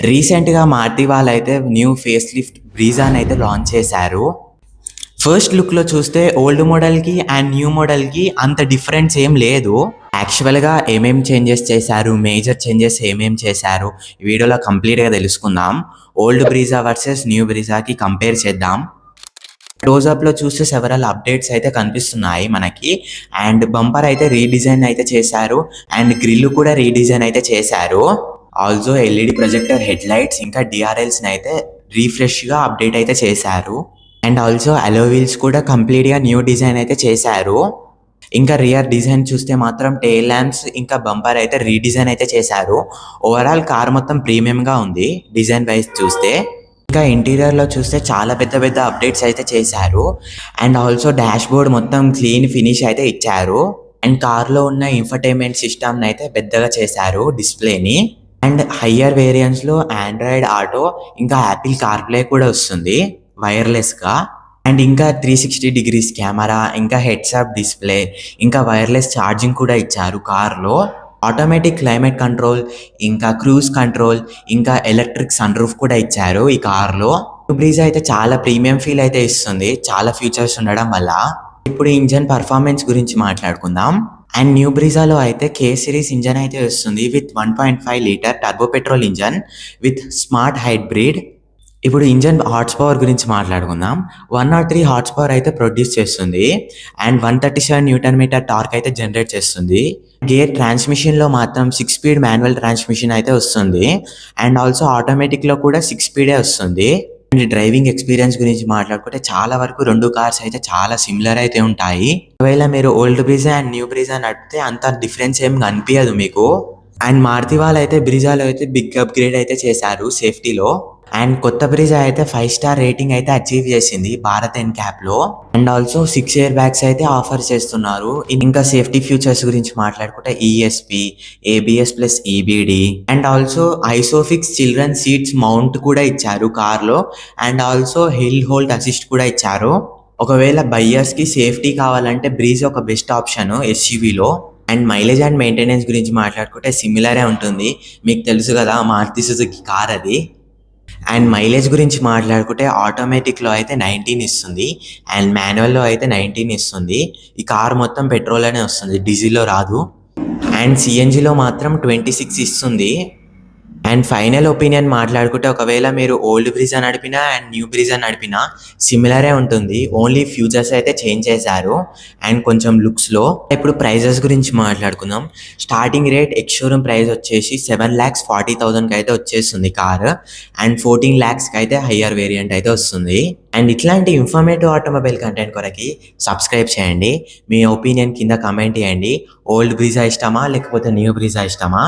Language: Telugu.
రీసెంట్‌గా మారుతి వాళ్ళైతే న్యూ ఫేస్ లిఫ్ట్ బ్రీజాని అయితే లాంచ్ చేశారు. ఫస్ట్ లుక్‌లో చూస్తే ఓల్డ్ మోడల్‌కి అండ్ న్యూ మోడల్‌కి అంత డిఫరెన్స్ ఏం లేదు. యాక్చువల్‌గా ఏమేం చేంజెస్ చేశారు, మేజర్ చేంజెస్ ఏమేం చేశారు, ఈ వీడియోలో కంప్లీట్‌గా తెలుసుకుందాం. ఓల్డ్ బ్రీజా వర్సెస్ న్యూ బ్రీజాకి కంపేర్ చేద్దాం. క్లోజప్‌లో చూస్తే సెవరల్ అప్డేట్స్ అయితే కనిపిస్తున్నాయి మనకి. అండ్ బంపర్ అయితే రీడిజైన్ అయితే చేశారు. అండ్ గ్రిల్ కూడా రీడిజైన్ అయితే చేశారు. Also LED projector head lights ఇంకా డిఆర్ఎల్స్‌ని అయితే రిఫ్రెష్‌గా అప్డేట్ అయితే చేశారు. అండ్ ఆల్సో అలో వీల్స్ కూడా కంప్లీట్‌గా న్యూ డిజైన్ అయితే చేశారు. ఇంకా రియర్ డిజైన్ చూస్తే మాత్రం టెయిల్ ల్యాంప్స్ ఇంకా బంపర్ అయితే రీడిజైన్ అయితే చేశారు. ఓవరాల్ కార్ మొత్తం ప్రీమియంగా ఉంది డిజైన్ వైజ్ చూస్తే. ఇంకా ఇంటీరియర్‌లో చూస్తే చాలా పెద్ద పెద్ద అప్డేట్స్ అయితే చేశారు. అండ్ ఆల్సో డాష్ బోర్డ్ మొత్తం క్లీన్ ఫినిష్ అయితే ఇచ్చారు. అండ్ కార్‌లో ఉన్న ఇన్ఫర్‌టైన్‌మెంట్ సిస్టమ్‌ని అయితే పెద్దగా చేశారు డిస్‌ప్లేని. అండ్ హయ్యర్ వేరియంట్స్‌లో ఆండ్రాయిడ్ ఆటో ఇంకా యాపిల్ కార్‌ప్లే కూడా వస్తుంది వైర్‌లెస్‌గా. అండ్ ఇంకా 360 డిగ్రీస్ కెమెరా, ఇంకా హెడ్స్ అప్ డిస్‌ప్లే, ఇంకా వైర్‌లెస్ ఛార్జింగ్ కూడా ఇచ్చారు కార్‌లో. ఆటోమేటిక్ క్లైమేట్ కంట్రోల్, ఇంకా క్రూజ్ కంట్రోల్, ఇంకా ఎలక్ట్రిక్ సన్ రూఫ్ కూడా ఇచ్చారు ఈ కార్‌లో. బ్రీజా అయితే చాలా ప్రీమియం ఫీల్ అయితే ఇస్తుంది చాలా ఫీచర్స్ ఉండడం వల్ల. ఇప్పుడు ఇంజన్ పర్ఫార్మెన్స్ గురించి మాట్లాడుకుందాం. అండ్ న్యూ బ్రీజాలో అయితే కే సిరీస్ ఇంజన్ అయితే వస్తుంది with 1.5 litre turbo petrol engine with smart hybrid. ఇప్పుడు ఇంజన్ హార్స్ పవర్ గురించి మాట్లాడుకుందాం. 103 హార్స్ పవర్ అయితే ప్రొడ్యూస్ చేస్తుంది. అండ్ 137 న్యూటన్ మీటర్ టార్క్ అయితే జనరేట్ చేస్తుంది. గేర్ ట్రాన్స్మిషన్‌లో మాత్రం 6 స్పీడ్ మాన్యువల్ ట్రాన్స్మిషన్ అయితే వస్తుంది. అండ్ ఆల్సో ఆటోమేటిక్‌లో కూడా 6 స్పీడే వస్తుంది. అండ్ డ్రైవింగ్ ఎక్స్పీరియన్స్ గురించి మాట్లాడుకుంటే చాలా వరకు 2 కార్స్ అయితే చాలా సిమిలర్ అయితే ఉంటాయి. ఒకవేళ మీరు old Brezza and new Brezza నడిపితే అంత డిఫరెన్స్ ఏం కనిపియదు మీకు. అండ్ మారుతి వాళ్ళైతే బ్రీజాలో అయితే బిగ్ అప్‌గ్రేడ్ అయితే చేశారు సేఫ్టీలో. అండ్ కొత్త బ్రీజా అయితే 5 స్టార్ రేటింగ్ అయితే అచీవ్ చేసింది భారత్ ఎన్‌క్యాప్‌లో. అండ్ ఆల్సో 6 ఎయిర్ బ్యాగ్స్ అయితే ఆఫర్ చేస్తున్నారు. ఇంకా సేఫ్టీ ఫీచర్స్ గురించి మాట్లాడుకుంటే ESP, ABS plus EBD and also Isofix children seats mount కూడా ఇచ్చారు కార్‌లో. And also hill hold assist కూడా ఇచ్చారు. ఒకవేళ బయ్యర్స్‌కి సేఫ్టీ కావాలంటే బ్రీజా ఒక బెస్ట్ ఆప్షన్ ఎస్యూవీలో. అండ్ మైలేజ్ అండ్ మెయింటెనెన్స్ గురించి మాట్లాడుకుంటే సిమిలరే ఉంటుంది. మీకు తెలుసు కదా మారుతి సుజుకి కార్ అది. అండ్ మైలేజ్ గురించి మాట్లాడుకుంటే ఆటోమేటిక్‌లో అయితే 19 ఇస్తుంది. అండ్ మాన్యువల్‌లో అయితే 19 ఇస్తుంది. ఈ కార్ మొత్తం పెట్రోల్‌లోనే వస్తుంది. డీజిల్‌లో రాదు. అండ్ సీఎన్‌జీలో మాత్రం 26 ఇస్తుంది. అండ్ ఫైనల్ ఒపీనియన్ మాట్లాడుకుంటే ఒకవేళ మీరు ఓల్డ్ బ్రీజా నడిపినా అండ్ న్యూ బ్రీజా నడిపినా సిమిలరే ఉంటుంది. ఓన్లీ ఫ్యూచర్స్ అయితే చేంజ్ చేశారు అండ్ కొంచెం లుక్స్‌లో. ఇప్పుడు ప్రైజెస్ గురించి మాట్లాడుకుందాం. Starting rate ex showroom price వచ్చేసి 7,40,000కి అయితే వచ్చేస్తుంది కార్. అండ్ 14,00,000కి అయితే హయ్యర్ వేరియంట్ అయితే వస్తుంది. అండ్ ఇట్లాంటి ఇన్ఫర్మేటివ్ ఆటోమొబైల్ కంటెంట్ కొరకి సబ్స్క్రైబ్ చేయండి. మీ ఒపీనియన్ కింద కామెంట్ చేయండి. ఓల్డ్ బ్రీజా ఇష్టమా లేకపోతే న్యూ బ్రీజా ఇష్టమా?